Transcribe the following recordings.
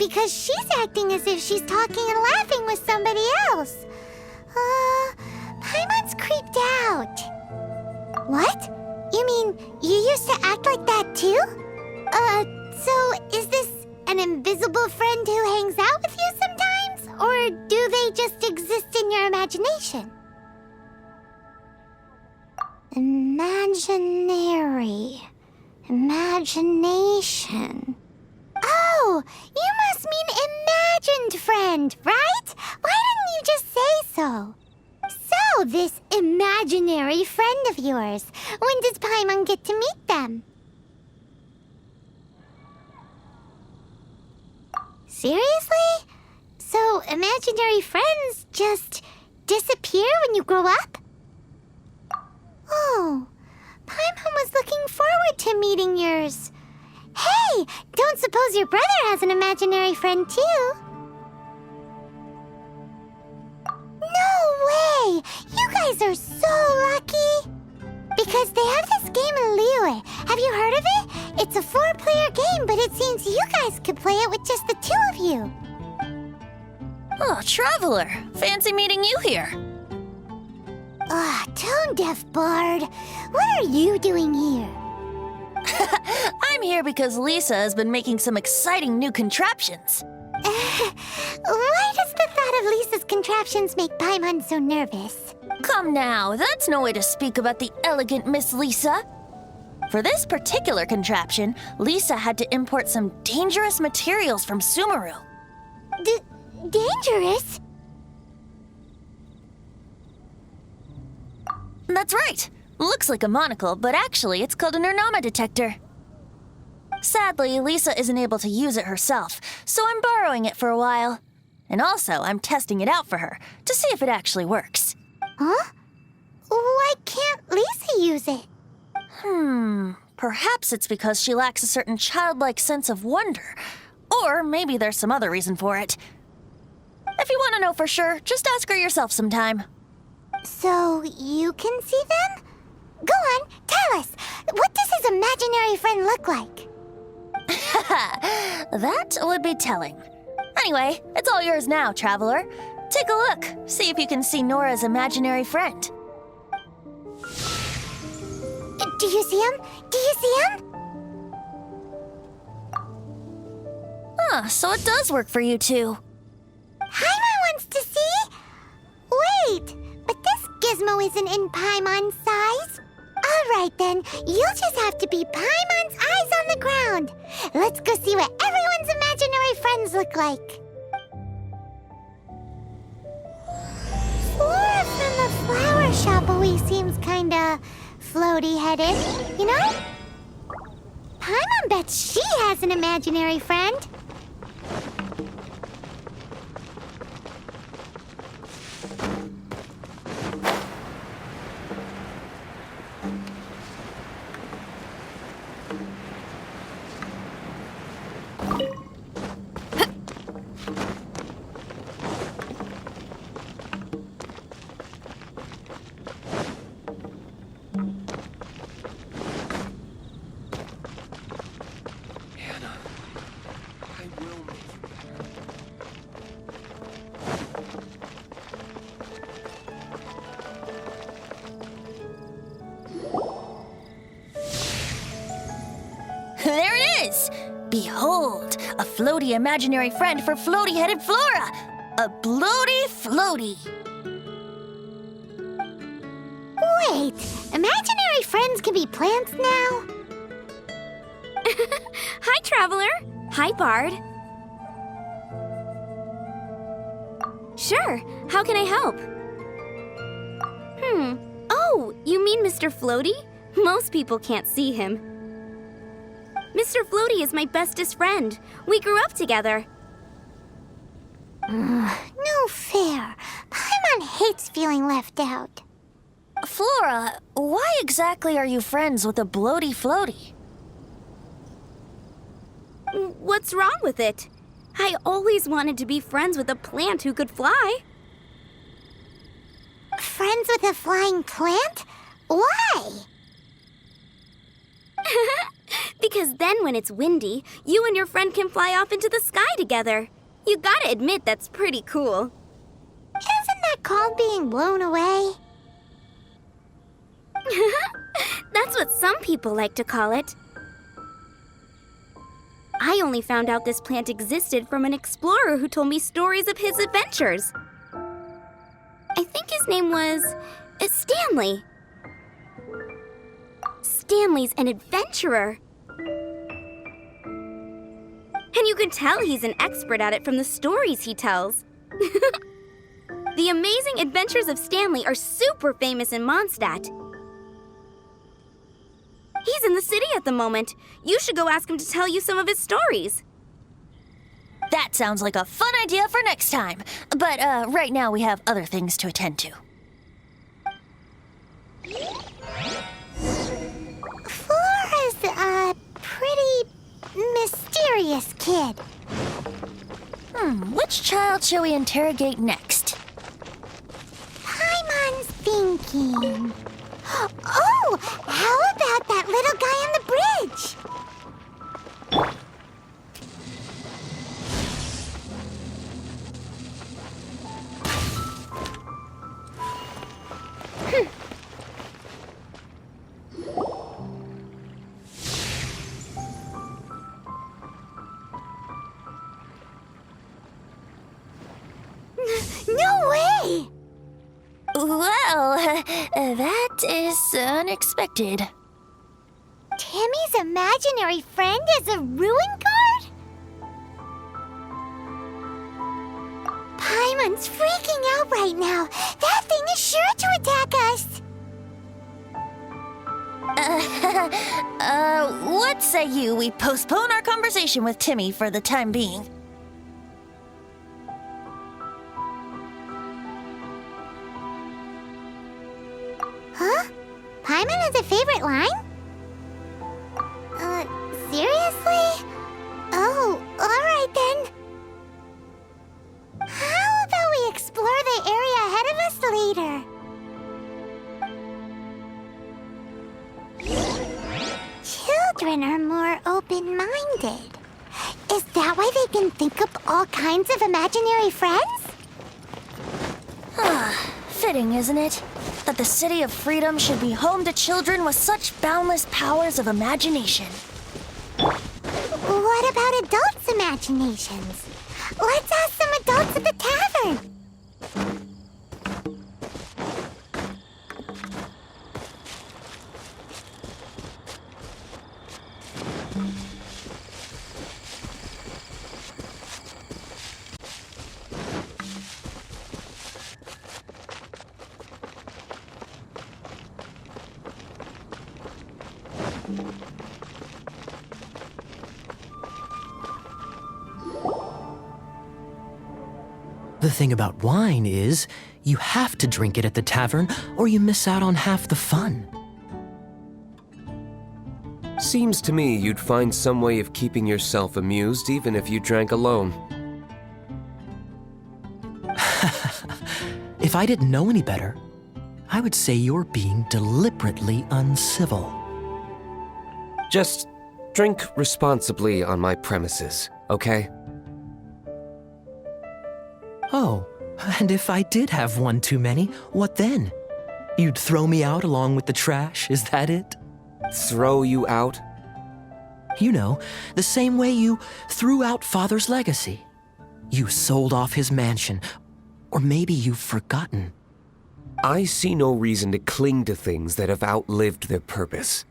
because she's acting as if she's talking and laughing with somebody else. Paimon's creeped out. What? You mean you used to act like that too? So is this an invisible friend who hangs out with you sometimes? Or do they just exist in your imagination? Imagination. Oh, you must mean imagined friend, right? Why didn't you just say so? So, this imaginary friend of yours, when does Paimon get to meet them? Seriously? So, imaginary friends just disappear when you grow up? Oh, Paimon was looking forward to meeting yours. Hey, don't suppose your brother has an imaginary friend too? No way! You guys are so lucky! Because they have this game in Liyue. Have you heard of it? It's a 4-player game, but it seems you guys could play it with just the 2 of you. Oh, Traveler! Fancy meeting you here. Tone-deaf bard. What are you doing here? I'm here because Lisa has been making some exciting new contraptions. Why does the thought of Lisa's contraptions make Paimon so nervous? Come now, that's no way to speak about the elegant Miss Lisa. For this particular contraption, Lisa had to import some dangerous materials from Sumeru. Dangerous? That's right. Looks like a monocle, but actually it's called an Ernama detector. Sadly, Lisa isn't able to use it herself, so I'm borrowing it for a while. And also, I'm testing it out for her, to see if it actually works. Huh? Why can't Lisa use it? Perhaps it's because she lacks a certain childlike sense of wonder. Or maybe there's some other reason for it. If you want to know for sure, just ask her yourself sometime. So, you can see them? Go on, tell us. What does his imaginary friend look like? That would be telling. Anyway, it's all yours now, Traveler. Take a look. See if you can see Nora's imaginary friend. Do you see him? Do you see him? So it does work for you two. Paimon wants to see? Wait, but this gizmo isn't in Paimon's size. All right then, you'll just have to be Paimon's eyes on the ground. Let's go see what everyone's imaginary friends look like. Flora from the flower shop always seems kinda floaty-headed, you know? Paimon bets she has an imaginary friend. There it is! Behold, a floaty imaginary friend for floaty-headed Flora! A bloaty floaty! Wait, imaginary friends can be plants now? Hi, Traveler. Hi, Bard. Sure, how can I help? Oh, you mean Mr. Floaty? Most people can't see him. Mr. Floaty is my bestest friend. We grew up together. No fair. Paimon hates feeling left out. Flora, why exactly are you friends with a bloaty floaty? What's wrong with it? I always wanted to be friends with a plant who could fly. Friends with a flying plant? Why? Because then when it's windy, you and your friend can fly off into the sky together. You gotta admit that's pretty cool. Isn't that called being blown away? That's what some people like to call it. I only found out this plant existed from an explorer who told me stories of his adventures. I think his name was Stanley. Stanley's an adventurer. And you can tell he's an expert at it from the stories he tells. The amazing adventures of Stanley are super famous in Mondstadt. He's in the city at the moment. You should go ask him to tell you some of his stories. That sounds like a fun idea for next time. But right now we have other things to attend to. Flora's a pretty mysterious kid. Which child shall we interrogate next? Paimon's thinking. Oh, how about that little guy on the bridge? No way! Well, that is unexpected. Timmy's imaginary friend is a ruin guard? Paimon's freaking out right now. That thing is sure to attack us. What say you we postpone our conversation with Timmy for the time being? Huh? Paimon has a favorite line? Seriously? Oh, alright then. How about we explore the area ahead of us later? Children are more open-minded. Is that why they can think up all kinds of imaginary friends? Fitting, isn't it? That the City of Freedom should be home to children with such boundless powers of imagination. What about adults' imaginations? Let's ask some adults at the tavern. The thing about wine is, you have to drink it at the tavern or you miss out on half the fun. Seems to me you'd find some way of keeping yourself amused even if you drank alone. If I didn't know any better, I would say you're being deliberately uncivil. Just drink responsibly on my premises, okay? Oh, and if I did have one too many, what then? You'd throw me out along with the trash, is that it? Throw you out? You know, the same way you threw out Father's legacy. You sold off his mansion, or maybe you've forgotten. I see no reason to cling to things that have outlived their purpose.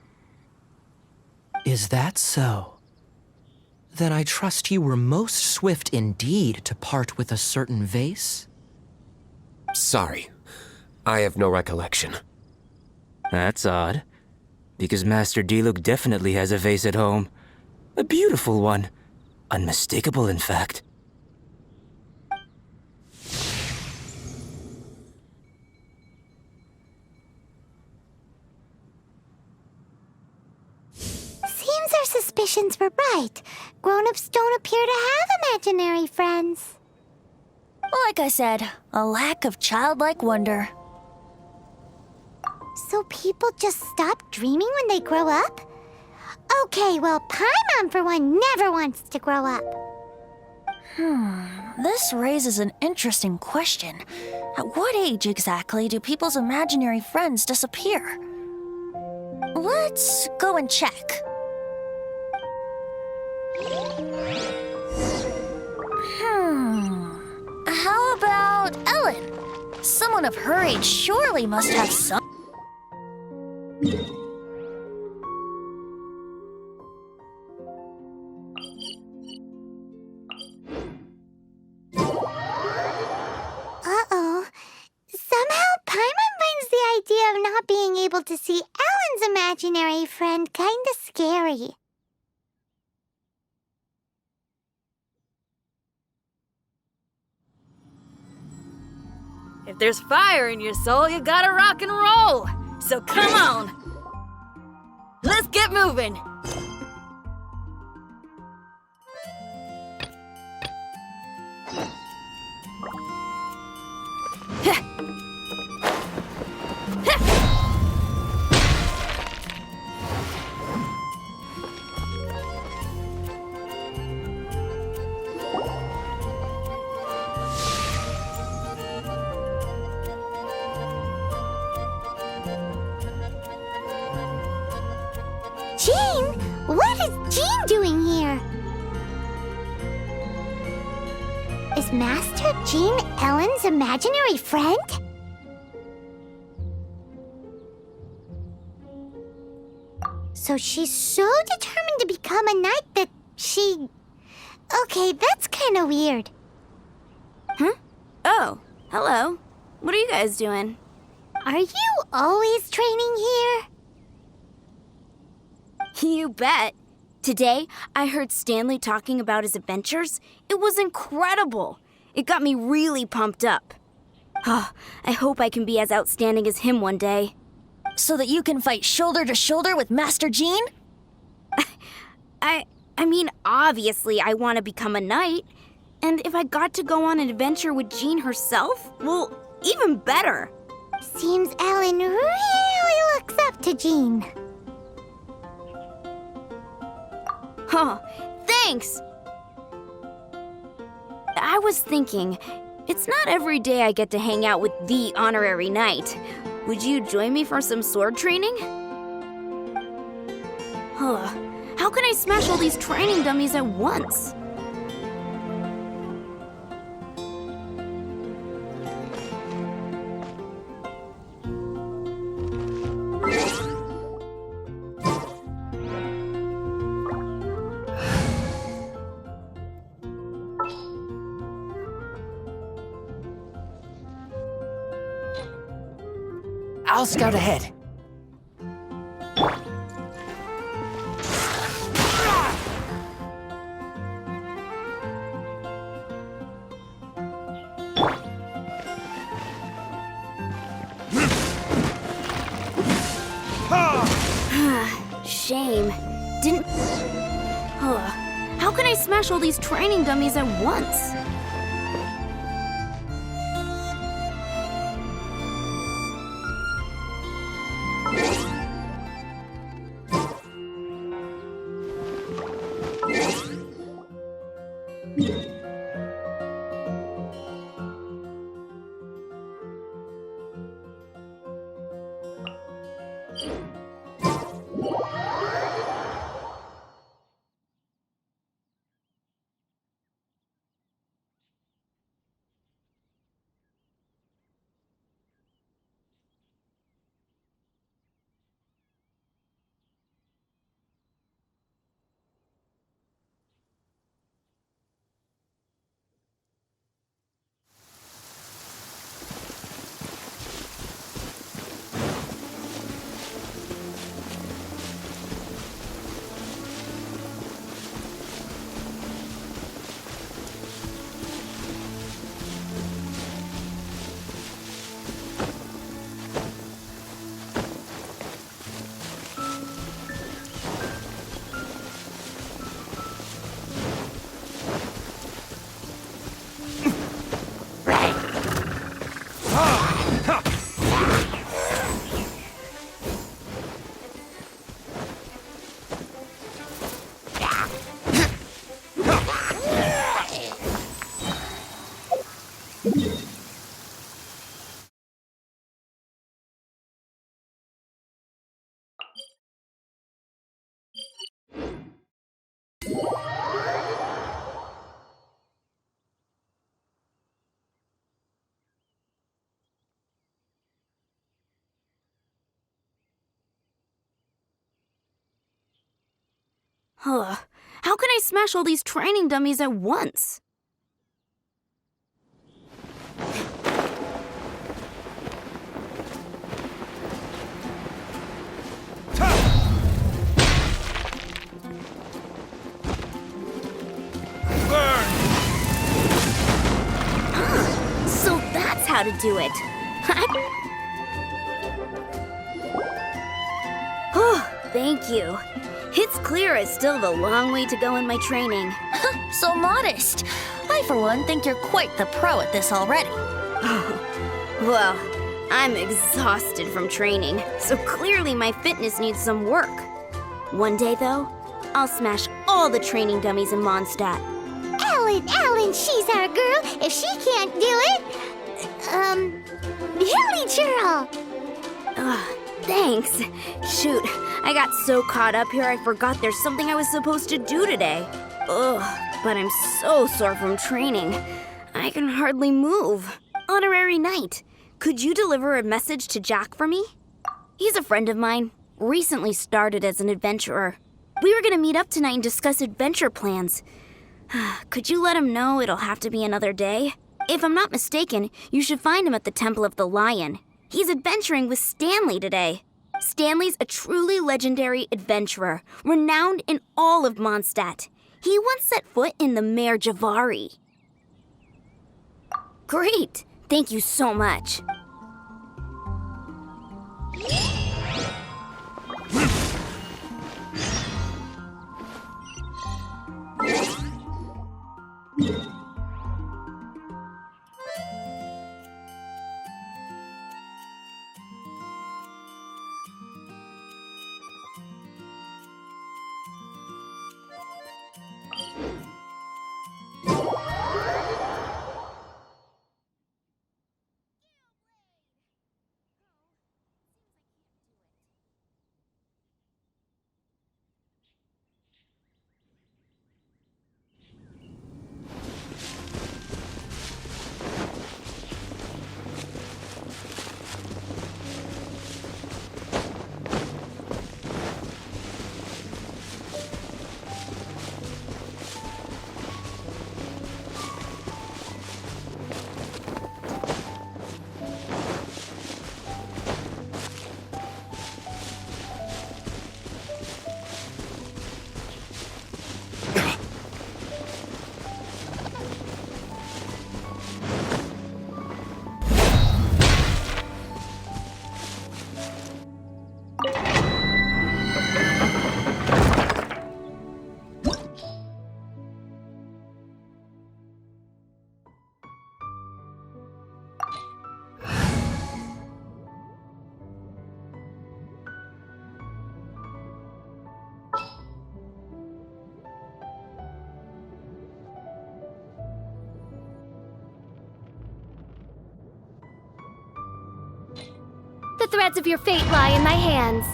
Is that so? Then I trust you were most swift indeed to part with a certain vase? Sorry, I have no recollection. That's odd, because Master Diluc definitely has a vase at home. A beautiful one. Unmistakable, in fact. Seems our suspicions were right. Grown-ups don't appear to have imaginary friends. Like I said, a lack of childlike wonder. So people just stop dreaming when they grow up? Okay, well, Paimon, for one, never wants to grow up. This raises an interesting question. At what age exactly do people's imaginary friends disappear? Let's go and check. How about Ellen? Someone of her age surely must have some. Uh-oh. Somehow, Paimon finds the idea of not being able to see Ellen's imaginary friend kinda scary. If there's fire in your soul, you gotta rock and roll. So come on. Let's get moving. Jean? What is Jean doing here? Is Master Jean Ellen's imaginary friend? So she's so determined to become a knight that she... Okay, that's kind of weird. Huh? Oh, hello. What are you guys doing? Are you always training here? You bet. Today, I heard Stanley talking about his adventures. It was incredible. It got me really pumped up. Oh, I hope I can be as outstanding as him one day. So that you can fight shoulder to shoulder with Master Jean? I mean, obviously I want to become a knight. And if I got to go on an adventure with Jean herself, well, even better. Seems Ellen really looks up to Jean. Oh, thanks! I was thinking, it's not every day I get to hang out with the honorary knight. Would you join me for some sword training? Huh. How can I smash all these training dummies at once? I'll scout ahead. Shame. Didn't... How can I smash all these training dummies at once? Ugh, how can I smash all these training dummies at once? So that's how to do it. Oh, thank you. It's clear I still have a long way to go in my training. So modest. I, for one, think you're quite the pro at this already. Well, I'm exhausted from training, so clearly my fitness needs some work. One day, though, I'll smash all the training dummies in Mondstadt. Ellen, she's our girl. If she can't do it, Hilly Churl. Thanks. Shoot, I got so caught up here I forgot there's something I was supposed to do today. Ugh, but I'm so sore from training. I can hardly move. Honorary Knight, could you deliver a message to Jack for me? He's a friend of mine, recently started as an adventurer. We were gonna meet up tonight and discuss adventure plans. Could you let him know it'll have to be another day? If I'm not mistaken, you should find him at the Temple of the Lion. He's adventuring with Stanley today. Stanley's a truly legendary adventurer, renowned in all of Mondstadt. He once set foot in the Mare Javari. Great! Thank you so much. The threads of your fate lie in my hands.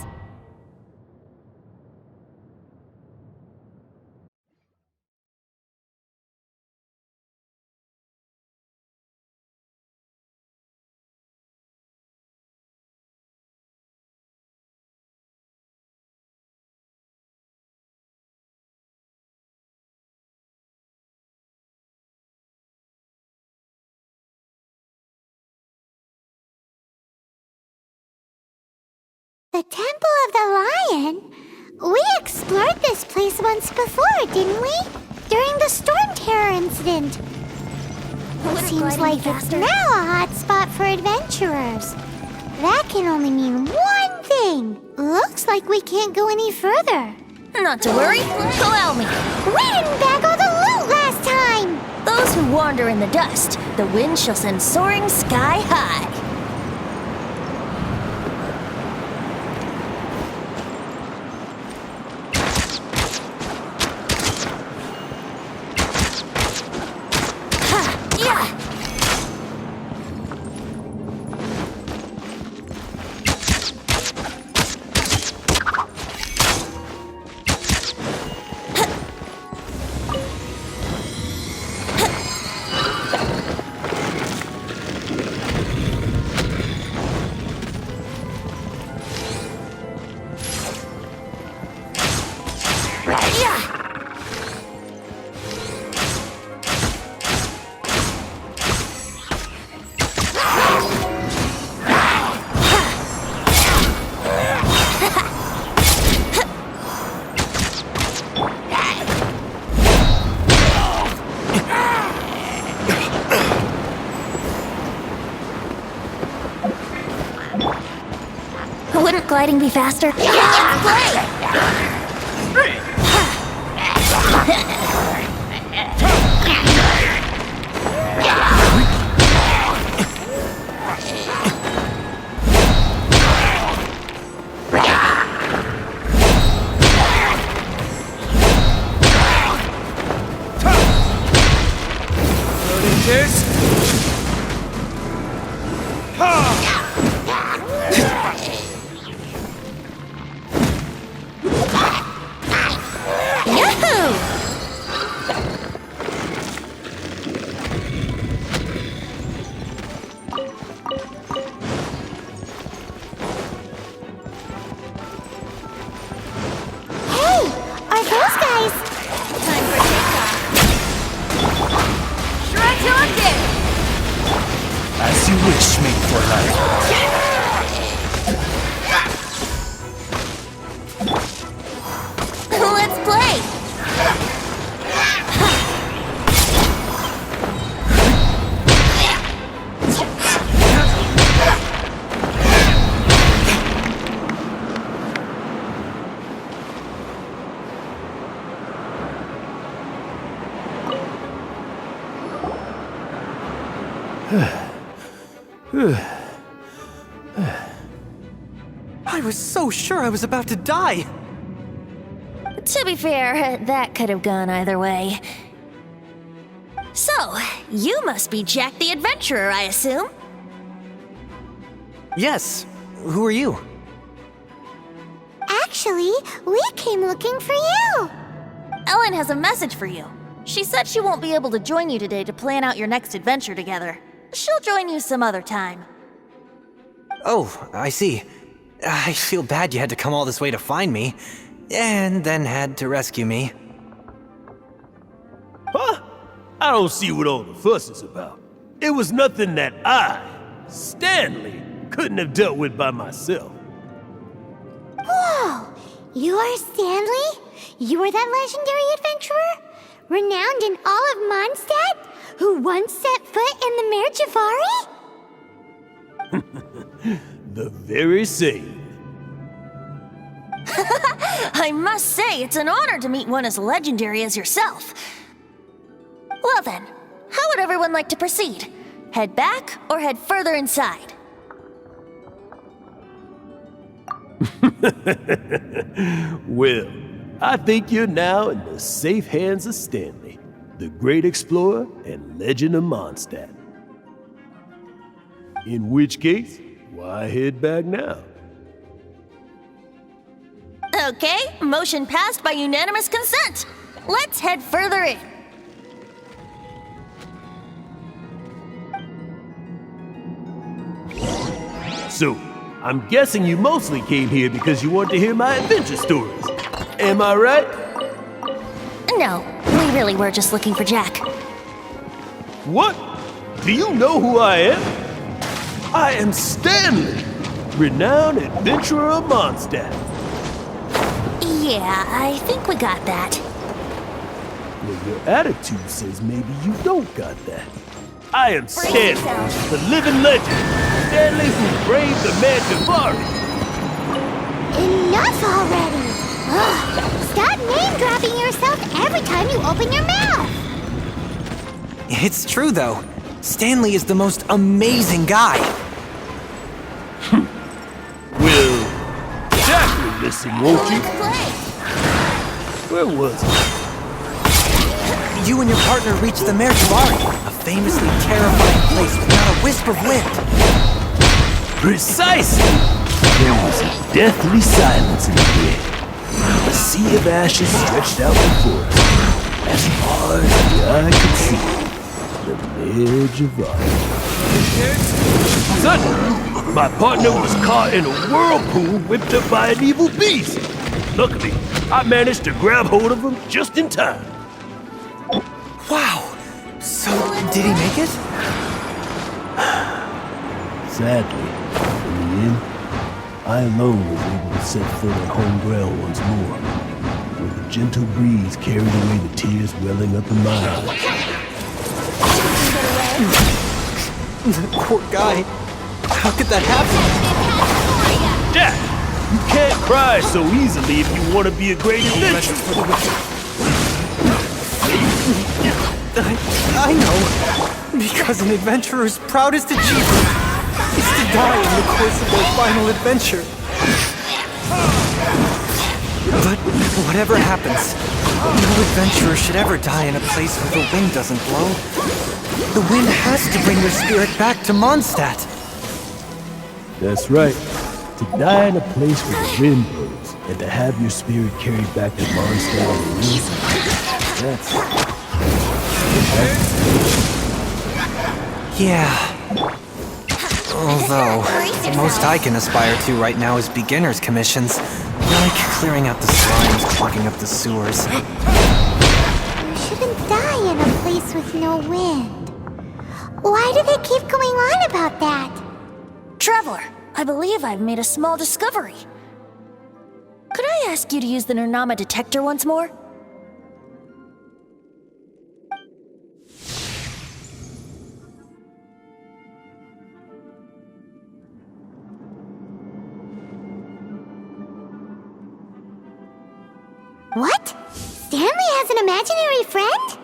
The Temple of the Lion? We explored this place once before, didn't we? During the Storm Terror incident. Seems like it's now a hot spot for adventurers. That can only mean one thing. Looks like we can't go any further. Not to worry. Allow me. We didn't bag all the loot last time! Those who wander in the dust, the wind shall send soaring sky high. gliding be faster? Let's play! As you wish, mate for life. Let's play! I was so sure I was about to die. To be fair, that could have gone either way. So, you must be Jack the Adventurer, I assume? Yes. Who are you? Actually, we came looking for you. Ellen has a message for you. She said she won't be able to join you today to plan out your next adventure together. She'll join you some other time. Oh, I see. I feel bad you had to come all this way to find me, and then had to rescue me. Huh? I don't see what all the fuss is about. It was nothing that I, Stanley, couldn't have dealt with by myself. Whoa! You are Stanley? You are that legendary adventurer? Renowned in all of Mondstadt? Who once set foot in the Mare Javari? The very same. I must say, it's an honor to meet one as legendary as yourself. Well then, how would everyone like to proceed? Head back or head further inside? Well, I think you're now in the safe hands of Stanley, the great explorer and legend of Mondstadt. In which case, why head back now? Okay, motion passed by unanimous consent. Let's head further in. So, I'm guessing you mostly came here because you want to hear my adventure stories. Am I right? No, we really were just looking for Jack. What? Do you know who I am? I am Stanley, renowned adventurer of Mondstadt. Yeah, I think we got that. Well, your attitude says maybe you don't got that. I am Stanley, the living legend. Stanley who braved the Mare Javari. Enough already! Ugh, stop name-dropping yourself every time you open your mouth! It's true, though. Stanley is the most amazing guy. Well, Jack will listen, won't you? Where was I? You and your partner reached the Mare Javari, a famously terrifying place with not a wisp of wind. Precisely! There was a deathly silence in the air. A sea of ashes stretched out before us, as far as the eye could see. The Mare Javari. Suddenly, my partner was caught in a whirlpool whipped up by an evil beast. Luckily, I managed to grab hold of him just in time. Wow! So, did he make it? Sadly, in the end, I alone was able to set foot on home ground once more, when the gentle breeze carried away the tears welling up in my eyes. Poor guy. How could that happen? Jack, You can't cry so easily if you want to be a great adventurer. I know. Because an adventurer's proudest achievement is to die in the course of their final adventure. But whatever happens, no adventurer should ever die in a place where the wind doesn't blow. The wind has to bring their spirit back to Mondstadt. That's right. To die in a place where the wind blows, and to have your spirit carried back to Mondstadt. That's... Yeah. Although, the most I can aspire to right now is beginner's commissions. Like clearing out the slimes, clogging up the sewers. You shouldn't die in a place with no wind. Why do they keep going on about that? Traveler, I believe I've made a small discovery. Could I ask you to use the Nernama detector once more? What? Stanley has an imaginary friend?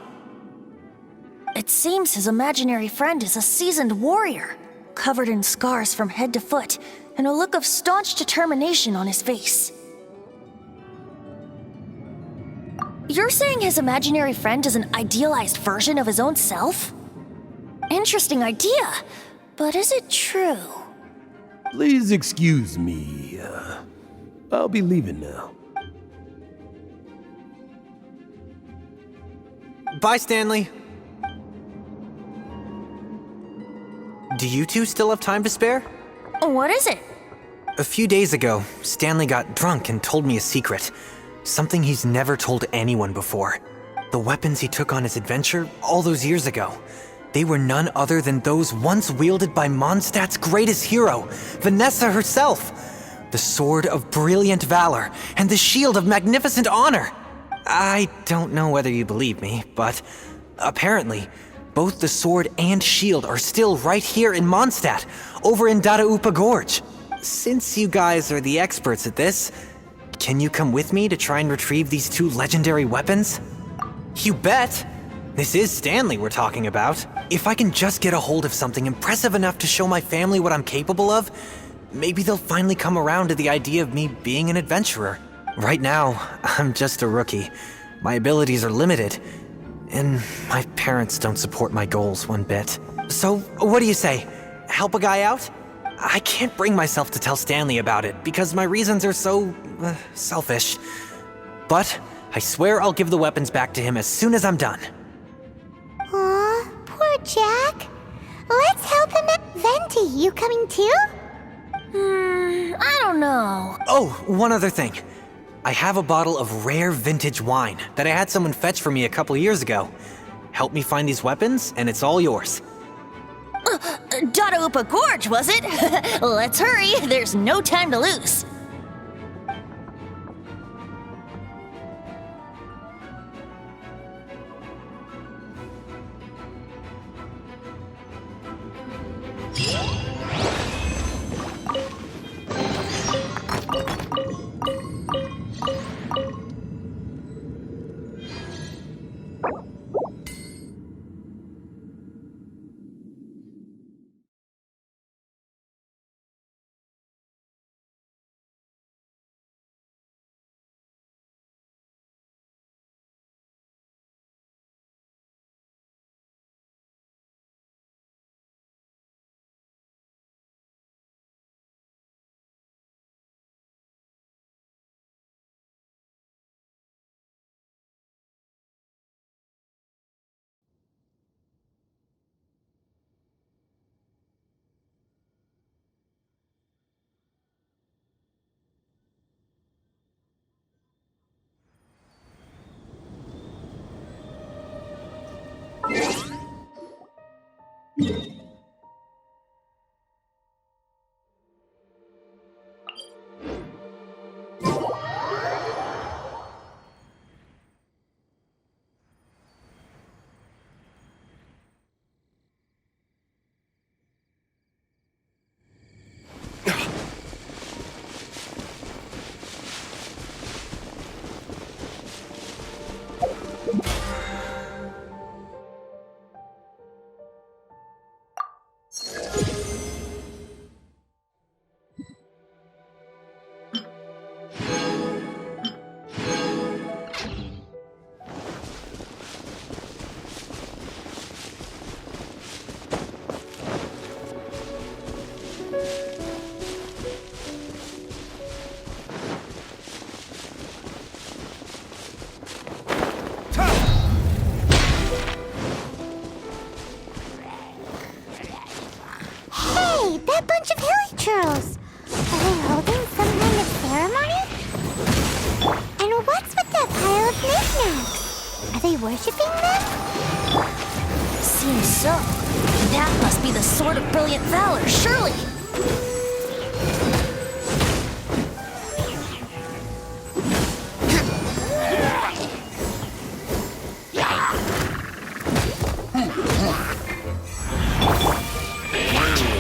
It seems his imaginary friend is a seasoned warrior, covered in scars from head to foot, and a look of staunch determination on his face. You're saying his imaginary friend is an idealized version of his own self? Interesting idea, but is it true? Please excuse me. I'll be leaving now. Bye, Stanley. Do you two still have time to spare? What is it? A few days ago, Stanley got drunk and told me a secret. Something he's never told anyone before. The weapons he took on his adventure all those years ago. They were none other than those once wielded by Mondstadt's greatest hero, Vanessa herself. The Sword of Brilliant Valor and the Shield of Magnificent Honor. I don't know whether you believe me, but apparently, both the sword and shield are still right here in Mondstadt, over in Dadaupa Gorge. Since you guys are the experts at this, can you come with me to try and retrieve these two legendary weapons? You bet! This is Stanley we're talking about. If I can just get a hold of something impressive enough to show my family what I'm capable of, maybe they'll finally come around to the idea of me being an adventurer. Right now, I'm just a rookie. My abilities are limited, and my parents don't support my goals one bit. So, what do you say? Help a guy out? I can't bring myself to tell Stanley about it because my reasons are so, selfish. But I swear I'll give the weapons back to him as soon as I'm done. Aw, poor Jack. Let's help him out. Venti, you coming too? I don't know. Oh, one other thing. I have a bottle of rare vintage wine that I had someone fetch for me a couple years ago. Help me find these weapons, and it's all yours. Dadaupa Gorge, was it? Let's hurry, there's no time to lose. that bunch of hilly churls? Are they holding some kind of ceremony? And what's with that pile of knickknacks? Are they worshipping them? Seems so. That must be the Sword of Brilliant Valor, surely.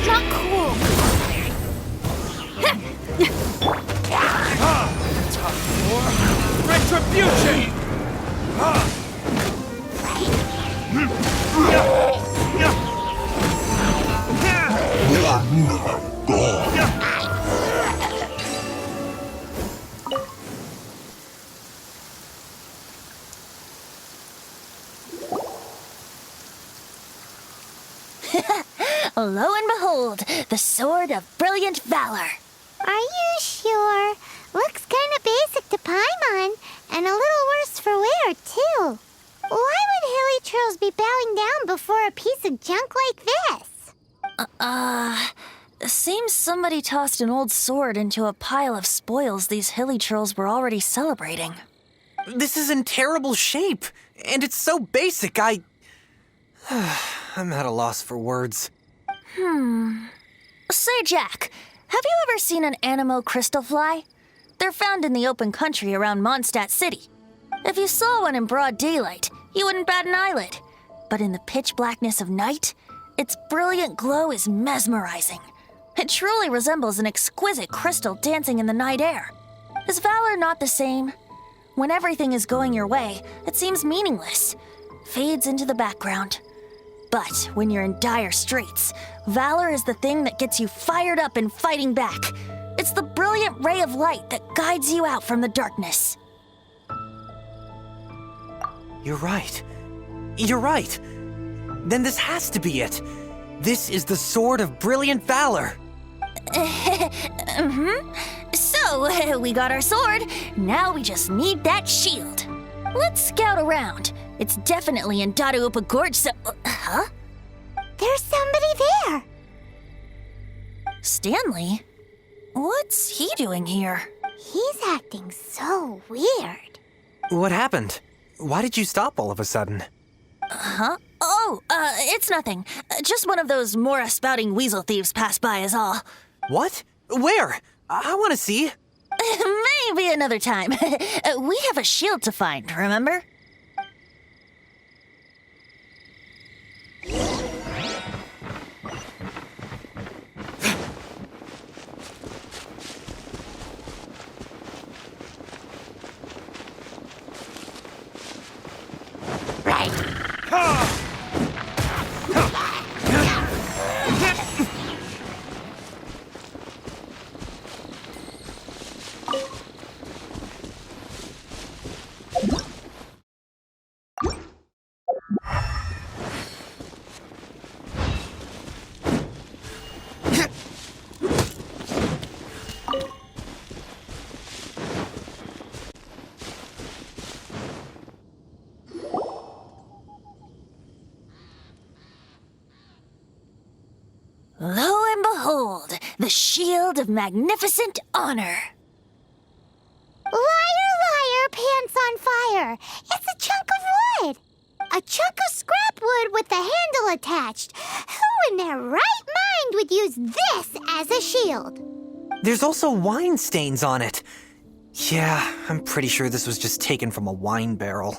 Not cool. Retribution! Lo and behold, the Sword of Brilliant Valor. Are you sure? Looks kinda basic to Paimon, and a little worse for wear, too. Why would hilly churls be bowing down before a piece of junk like this? Seems somebody tossed an old sword into a pile of spoils these hilly churls were already celebrating. This is in terrible shape, and it's so basic, I'm at a loss for words. Say, Jack, have you ever seen an Anemo crystal fly? They're found in the open country around Mondstadt City. If you saw one in broad daylight, you wouldn't bat an eyelid. But in the pitch blackness of night, its brilliant glow is mesmerizing. It truly resembles an exquisite crystal dancing in the night air. Is valor not the same? When everything is going your way, it seems meaningless, fades into the background. But when you're in dire straits, valor is the thing that gets you fired up and fighting back. It's the brilliant ray of light that guides you out from the darkness. You're right. You're right. Then this has to be it. This is the Sword of Brilliant Valor. So, we got our sword. Now we just need that shield. Let's scout around. It's definitely in Dadaupa Gorge, so... Huh? There's somebody there. Stanley? What's he doing here? He's acting so weird. What happened? Why did you stop all of a sudden? Huh? Oh, it's nothing. Just one of those Mora-spouting weasel thieves passed by is all. What? Where? I want to see. Maybe another time. We have a shield to find, remember? Lo and behold, the shield of magnificent honor. Liar, liar, pants on fire. It's a chunk of wood. A chunk of scrap wood with the handle attached. Who in their right mind would use this as a shield? There's also wine stains on it. Yeah, I'm pretty sure this was just taken from a wine barrel.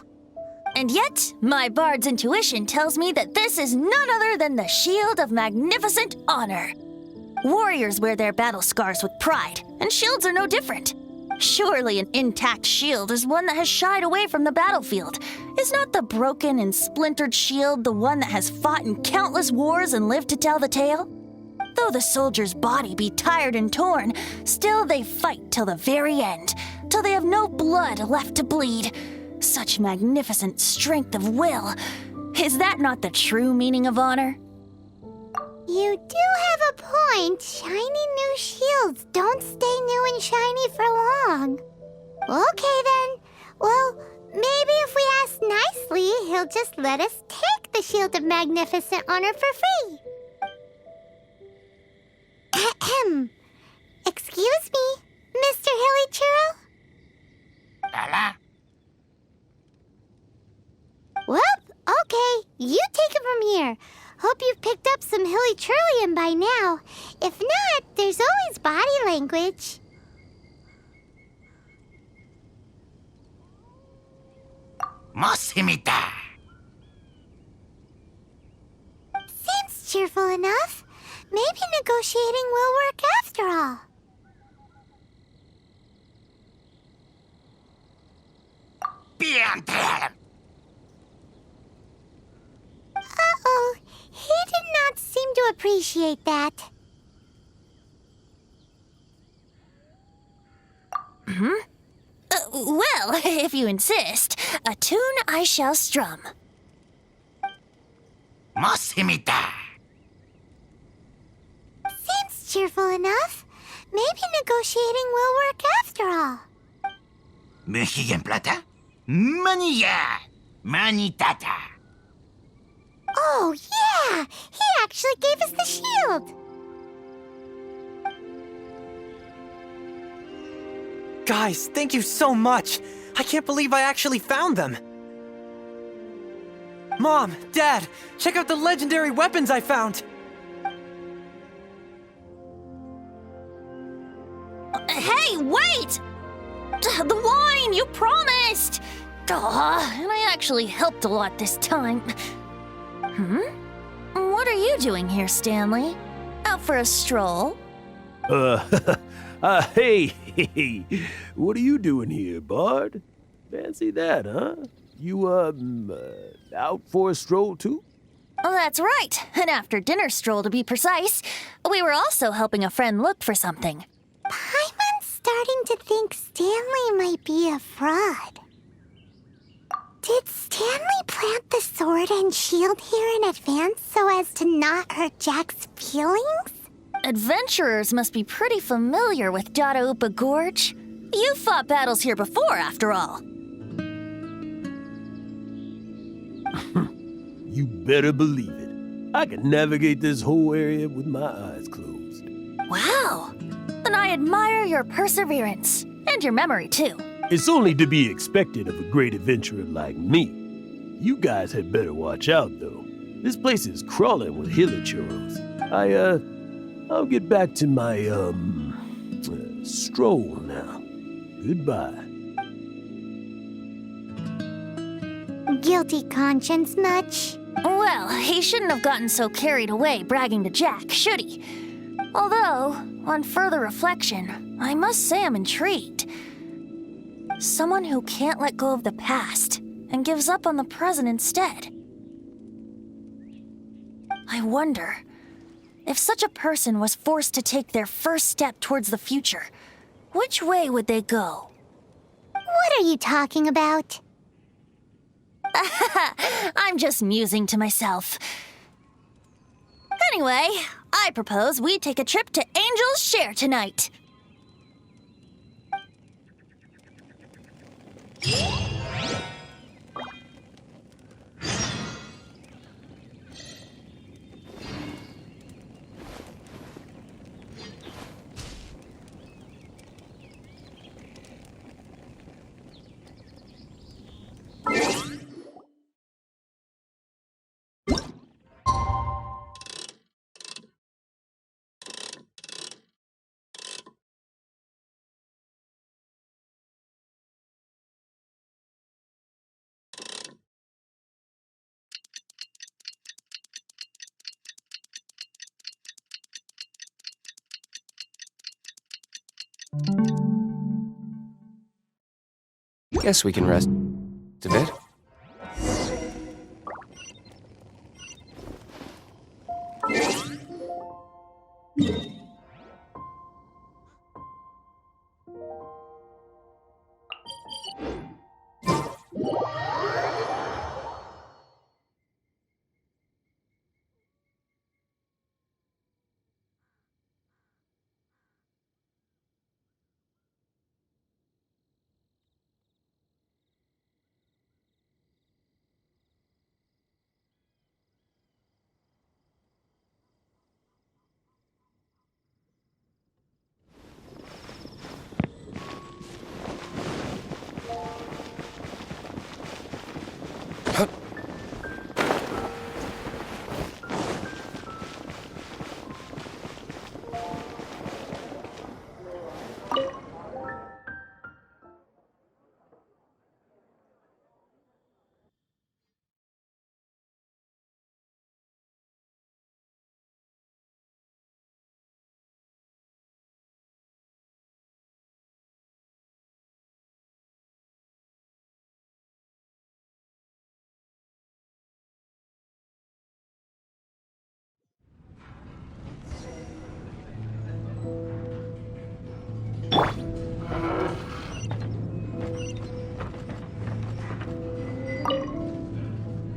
And yet, my bard's intuition tells me that this is none other than the shield of magnificent honor. Warriors wear their battle scars with pride, and shields are no different. Surely an intact shield is one that has shied away from the battlefield. Is not the broken and splintered shield the one that has fought in countless wars and lived to tell the tale? Though the soldier's body be tired and torn, still they fight till the very end, till they have no blood left to bleed. Such magnificent strength of will. Is that not the true meaning of honor? You do have a point. Shiny new shields don't stay new and shiny for long. Okay then. Well, maybe if we ask nicely, he'll just let us take the Shield of Magnificent Honor for free. Excuse me, Mr. Hilly Churro? Well, okay, you take it from here. Hope you've picked up some Hilly Churlium by now. If not, there's always body language. Seems cheerful enough. Maybe negotiating will work after all. Uh-oh, he did not seem to appreciate that. Well, if you insist, a tune I shall strum. Seems cheerful enough. Maybe negotiating will work after all. Oh, yeah! He actually gave us the shield! Guys, thank you so much! I can't believe I actually found them! Mom, Dad, check out the legendary weapons I found! Hey, wait! The wine, you promised! And I actually helped a lot this time. What are you doing here, Stanley? Out for a stroll? Hey, what are you doing here, Bard? Fancy that, huh? You, out for a stroll too? Oh, that's right. An after-dinner stroll, to be precise. We were also helping a friend look for something. Paimon's starting to think Stanley might be a fraud. Did Stanley plant the sword and shield here in advance so as to not hurt Jack's feelings? Adventurers must be pretty familiar with Dadaupa Gorge. You've fought battles here before, after all. You better believe it. I can navigate this whole area with my eyes closed. Wow. Then I admire your perseverance. And your memory, too. It's only to be expected of a great adventurer like me. You guys had better watch out, though. This place is crawling with hilly churros. I'll get back to my, stroll now. Goodbye. Guilty conscience much? Well, he shouldn't have gotten so carried away bragging to Jack, should he? Although, on further reflection, I must say I'm intrigued. Someone who can't let go of the past and gives up on the present instead. I wonder, if such a person was forced to take their first step towards the future, which way would they go? What are you talking about? I'm just musing to myself. Anyway, I propose we take a trip to Angel's Share tonight. Guess we can rest a bit.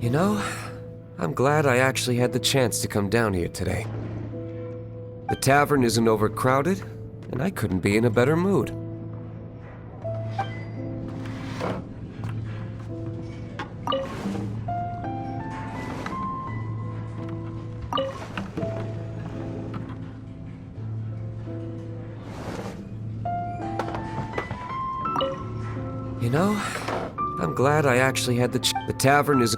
You know, I'm glad I actually had the chance to come down here today. The tavern isn't overcrowded, and I couldn't be in a better mood. You know, I'm glad I actually had the tavern is...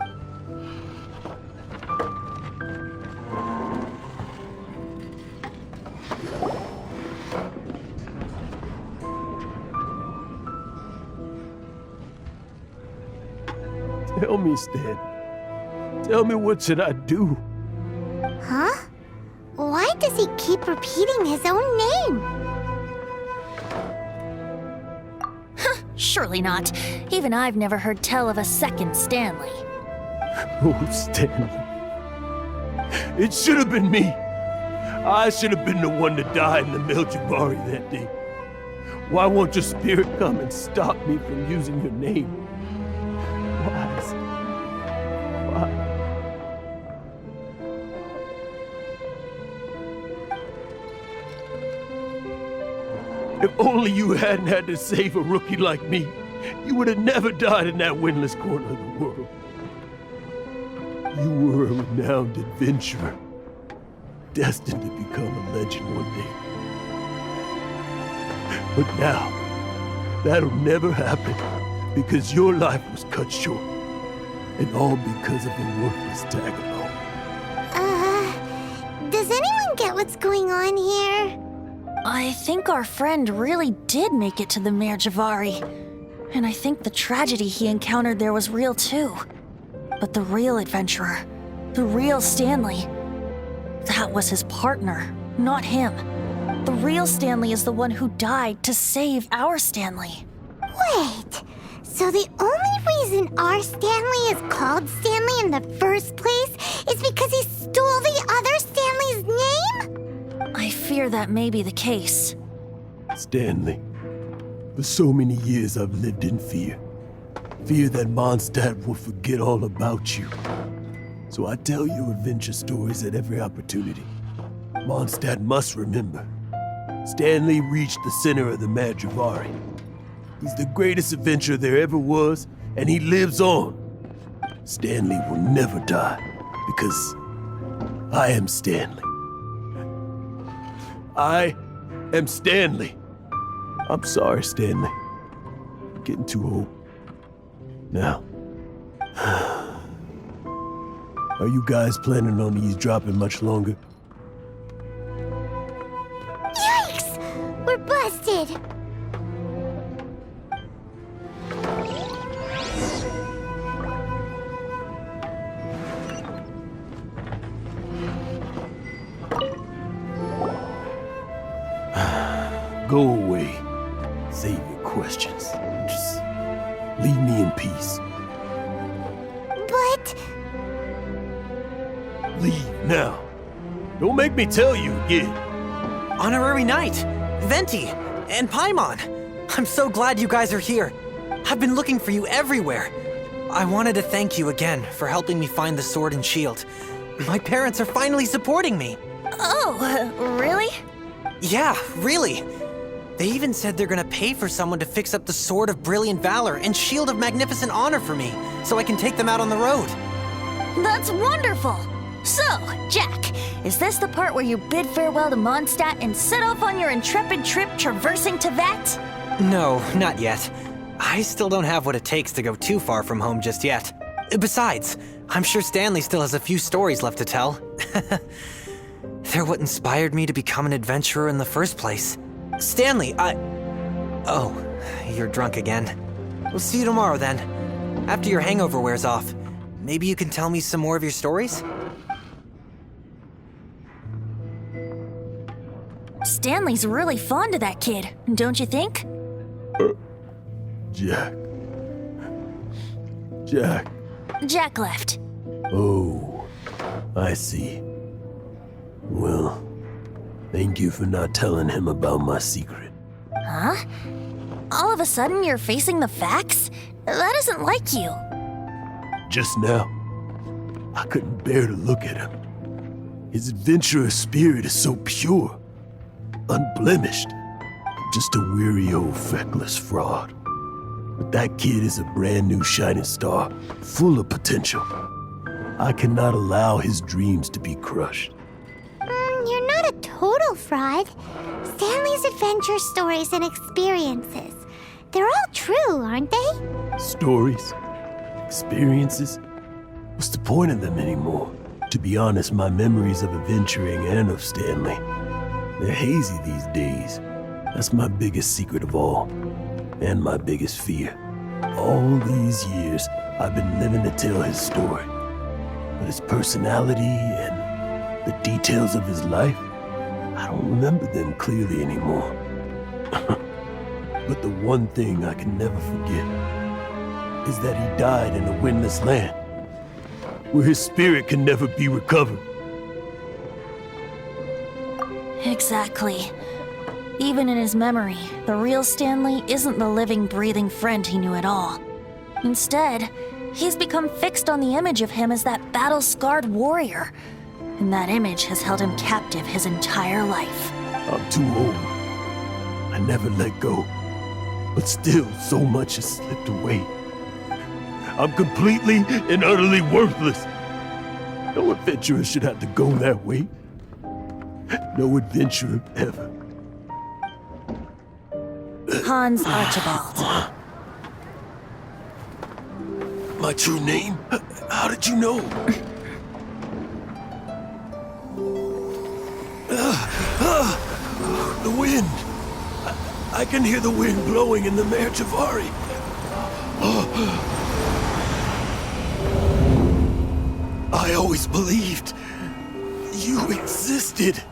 Tell me, Stan. Tell me, what should I do? Huh? Why does he keep repeating his own name? Surely not. Even I've never heard tell of a second Stanley. Oh, Stanley. It should have been me. I should have been the one to die in the Meljabari that day. Why won't your spirit come and stop me from using your name? Why? Why? If only you hadn't had to save a rookie like me, you would have never died in that windless corner of the world. You were a renowned adventurer, destined to become a legend one day. But now, that'll never happen, because your life was cut short, and all because of a worthless tag along. Does anyone get what's going on here? I think our friend really did make it to the Mare Javari. And I think the tragedy he encountered there was real too. But the real adventurer, the real Stanley, that was his partner, not him. The real Stanley is the one who died to save our Stanley. Wait, so the only reason our Stanley is called Stanley in the first place is because he stole the other Stanley's name? I fear that may be the case. Stanley, for so many years I've lived in fear. Fear that Mondstadt will forget all about you. So I tell your adventure stories at every opportunity. Mondstadt must remember. Stanley reached the center of the Mare Javari. He's the greatest adventurer there ever was, and he lives on. Stanley will never die, because I am Stanley. I am Stanley. I'm sorry, Stanley. I'm getting too old. Now, are you guys planning on eavesdropping much longer? Yikes! We're busted! Go away. Save your questions. Just leave me in peace. But... Leave now. Don't make me tell you again. Honorary Knight, Venti, and Paimon. I'm so glad you guys are here. I've been looking for you everywhere. I wanted to thank you again for helping me find the sword and shield. My parents are finally supporting me. Oh, really? Yeah, really. They even said they're gonna pay for someone to fix up the Sword of Brilliant Valor and Shield of Magnificent Honor for me, so I can take them out on the road. That's wonderful! So, Jack, is this the part where you bid farewell to Mondstadt and set off on your intrepid trip traversing Tevat? No, not yet. I still don't have what it takes to go too far from home just yet. Besides, I'm sure Stanley still has a few stories left to tell. They're what inspired me to become an adventurer in the first place. Stanley, Oh, you're drunk again. We'll see you tomorrow then. After your hangover wears off. Maybe you can tell me some more of your stories? Stanley's really fond of that kid, don't you think? Jack. Jack left. Oh, I see. Well, thank you for not telling him about my secret. Huh? All of a sudden you're facing the facts? That isn't like you. Just now, I couldn't bear to look at him. His adventurer spirit is so pure, unblemished. Just a weary old feckless fraud. But that kid is a brand new shining star, full of potential. I cannot allow his dreams to be crushed. You're not a total fraud. Stanley's adventure stories and experiences. They're all true, aren't they? Stories? Experiences? What's the point of them anymore? To be honest, my memories of adventuring and of Stanley, they're hazy these days. That's my biggest secret of all, and my biggest fear. All these years, I've been living to tell his story. But his personality and the details of his life, I don't remember them clearly anymore. But the one thing I can never forget is that he died in a windless land, where his spirit can never be recovered. Exactly. Even in his memory, the real Stanley isn't the living, breathing friend he knew at all. Instead, he's become fixed on the image of him as that battle-scarred warrior. And that image has held him captive his entire life. I'm too old. I never let go. But still, so much has slipped away. I'm completely and utterly worthless. No adventurer should have to go that way. No adventurer ever. Hans Archibald. My true name? How did you know? The wind. I can hear the wind blowing in the Mare Javari. I always believed you existed.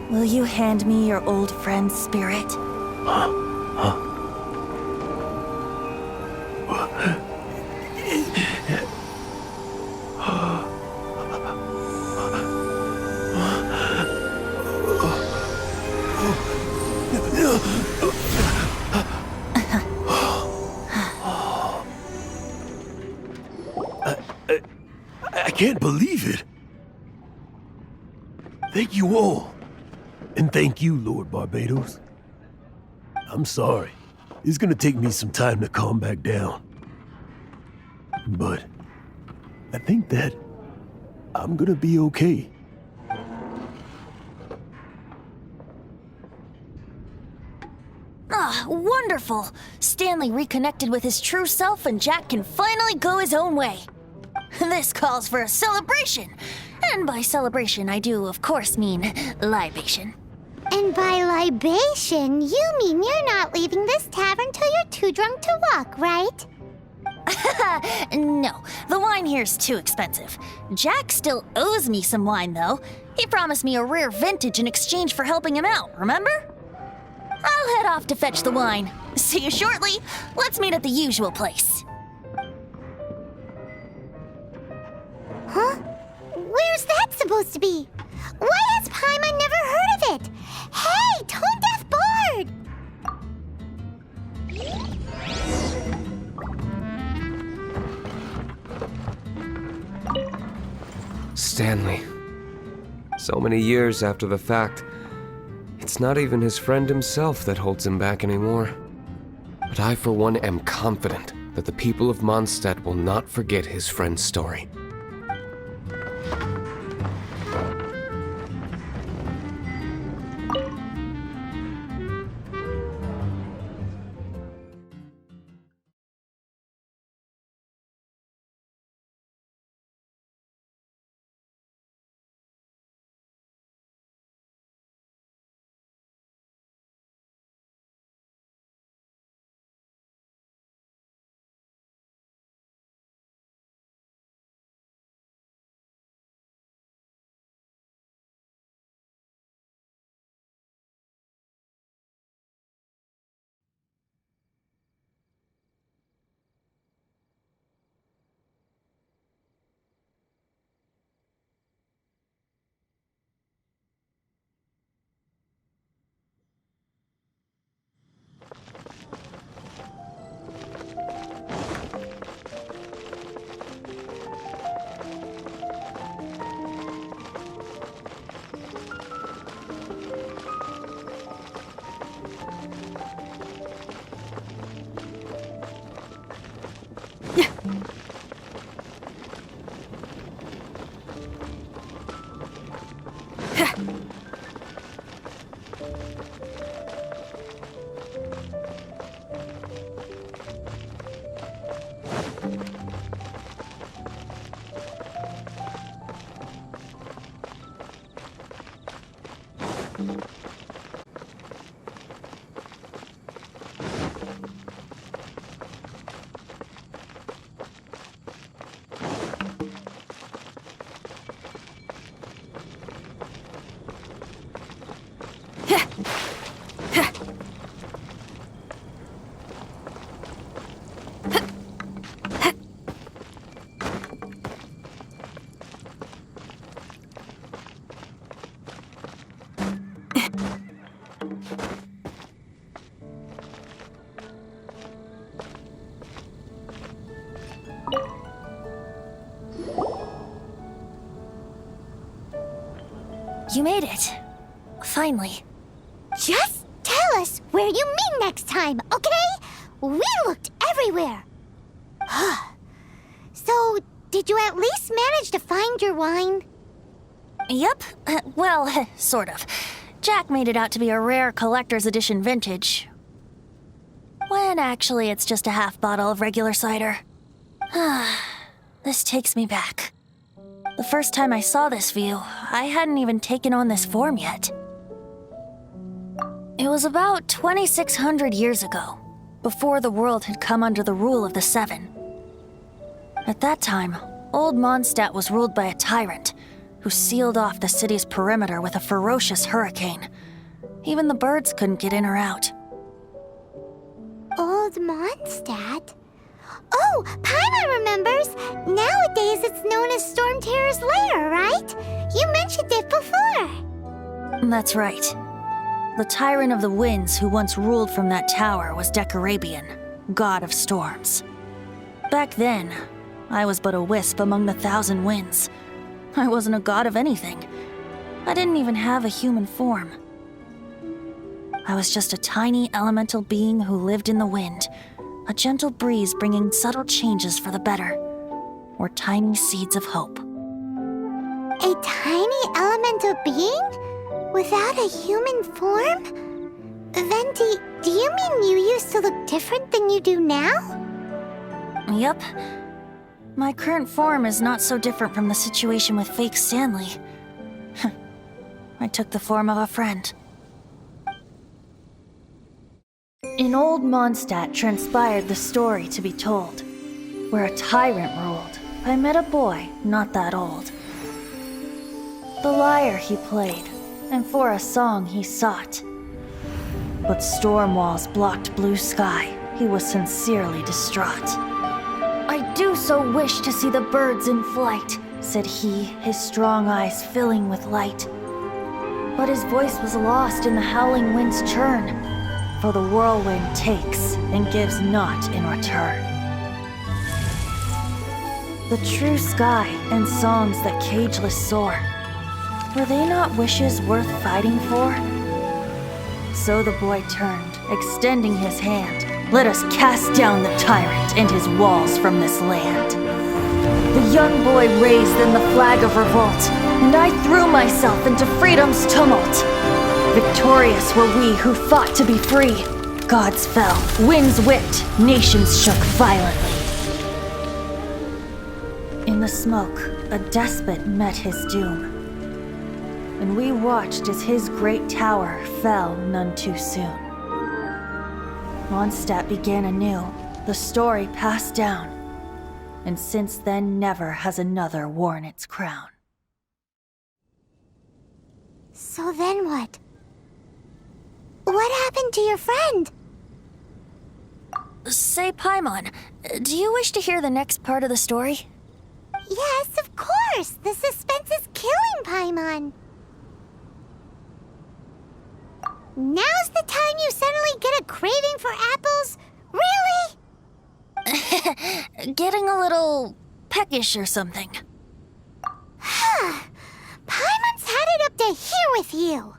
Will you hand me your old friend's spirit? I can't believe it. Thank you all. And thank you, Lord Barbados. I'm sorry. It's gonna take me some time to calm back down. But I think that I'm gonna be okay. Ah, wonderful! Stanley reconnected with his true self and Jack can finally go his own way. This calls for a celebration. And by celebration, I do, of course, mean libation. And by libation, you mean you're not leaving this tavern till you're too drunk to walk, right? No, the wine here's too expensive. Jack still owes me some wine, though. He promised me a rare vintage in exchange for helping him out, remember? I'll head off to fetch the wine. See you shortly. Let's meet at the usual place. Huh? Where's that supposed to be? Why has Paimon never heard of it? Hey, Tone Deaf Bard! Stanley. So many years after the fact, it's not even his friend himself that holds him back anymore. But I, for one, am confident that the people of Mondstadt will not forget his friend's story. You made it. Finally. Just tell us where you meet next time, okay? We looked everywhere. So, did you at least manage to find your wine? Yep. Well, sort of. Jack made it out to be a rare collector's edition vintage. When actually it's just a half bottle of regular cider. This takes me back. The first time I saw this view, I hadn't even taken on this form yet. It was about 2,600 years ago, before the world had come under the rule of the Seven. At that time, Old Mondstadt was ruled by a tyrant who sealed off the city's perimeter with a ferocious hurricane. Even the birds couldn't get in or out. Old Mondstadt? Oh, Paimon remembers! Nowadays it's known as Storm Terror's lair, right? You mentioned it before. That's right. The tyrant of the winds who once ruled from that tower was Decarabian, god of storms. Back then, I was but a wisp among the thousand winds. I wasn't a god of anything. I didn't even have a human form. I was just a tiny elemental being who lived in the wind, a gentle breeze bringing subtle changes for the better, or tiny seeds of hope. A tiny elemental being? Without a human form? Venti, do you mean you used to look different than you do now? Yep. My current form is not so different from the situation with fake Stanley. I took the form of a friend. In Old Mondstadt transpired the story to be told. Where a tyrant ruled, I met a boy not that old. The lyre he played, and for a song he sought. But storm walls blocked blue sky, he was sincerely distraught. I do so wish to see the birds in flight, said he, his strong eyes filling with light. But his voice was lost in the howling wind's churn, for the whirlwind takes and gives not in return. The true sky and songs that cageless soar, were they not wishes worth fighting for? So the boy turned, extending his hand. Let us cast down the tyrant and his walls from this land. The young boy raised then the flag of revolt, and I threw myself into freedom's tumult. Victorious were we who fought to be free. Gods fell, winds whipped, nations shook violently. In the smoke, a despot met his doom, and we watched as his great tower fell none too soon. Mondstadt began anew, the story passed down, and since then never has another worn its crown. So then what? What happened to your friend? Say, Paimon, do you wish to hear the next part of the story? Yes, of course! The suspense is killing, Paimon! Now's the time you suddenly get a craving for apples? Really? Getting a little peckish or something. Paimon's had it up to here with you!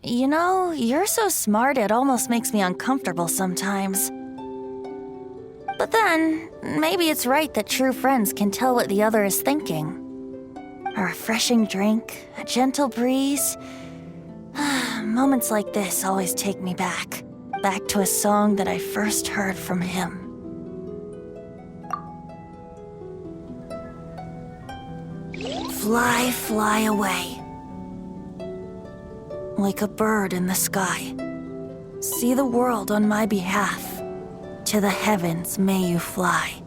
You know, you're so smart it almost makes me uncomfortable sometimes. But then, maybe it's right that true friends can tell what the other is thinking. A refreshing drink, a gentle breeze. Moments like this always take me back to a song that I first heard from him. fly, fly away. Like a bird in the sky. See the world on my behalf. To the heavens may you fly.